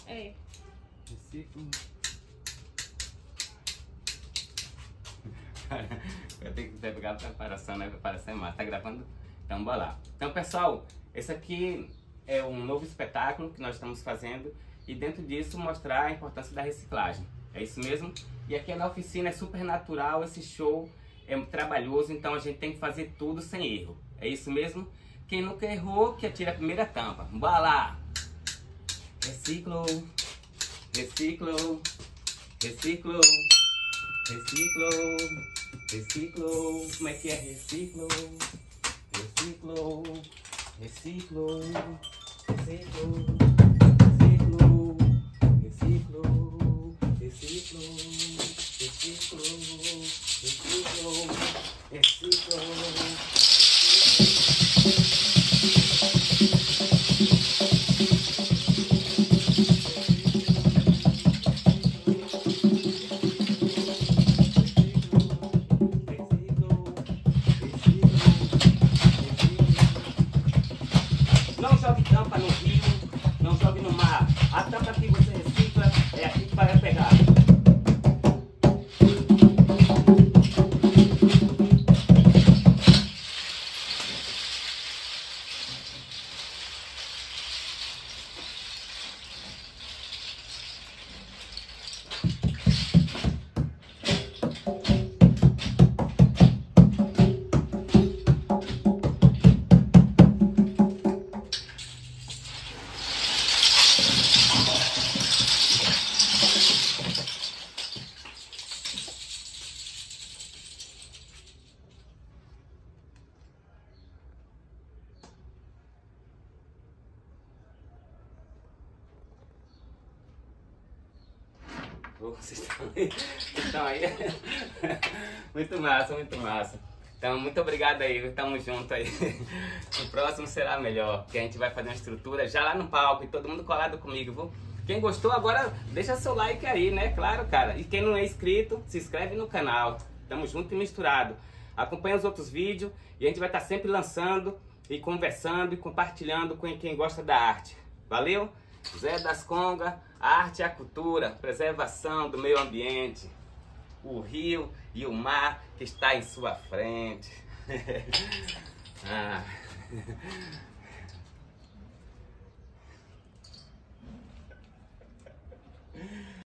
É. Reciclo. Eu tenho que pegar a preparação, né? Preparação é massa. Tá gravando? Então, bora lá. Então, pessoal, esse aqui é um novo espetáculo que nós estamos fazendo e dentro disso mostrar a importância da reciclagem. É isso mesmo? E aqui na oficina é super natural, esse show é trabalhoso, então a gente tem que fazer tudo sem erro. É isso mesmo? Quem nunca errou, que atira a primeira tampa. Bora lá! Reciclo, reciclo, reciclo, reciclo, reciclo. Como é que é? Reciclo, reciclo, reciclo, reciclo, reciclo, reciclo, reciclo, reciclo, reciclo, reciclo. Não jogue tampa no rio, não jogue no mar. A tampa que você recicla é aqui que vai pegar. Vocês estão aí? Muito massa, muito massa. Então, muito obrigado aí, tamo junto aí. O próximo será melhor, que a gente vai fazer uma estrutura já lá no palco e todo mundo colado comigo, viu? Quem gostou agora, deixa seu like aí, né? Claro, cara. E quem não é inscrito, se inscreve no canal. Tamo junto e misturado. Acompanha os outros vídeos e a gente vai estar sempre lançando e conversando e compartilhando com quem gosta da arte. Valeu? Zé das Congas, a arte e a cultura, preservação do meio ambiente, o rio e o mar que está em sua frente.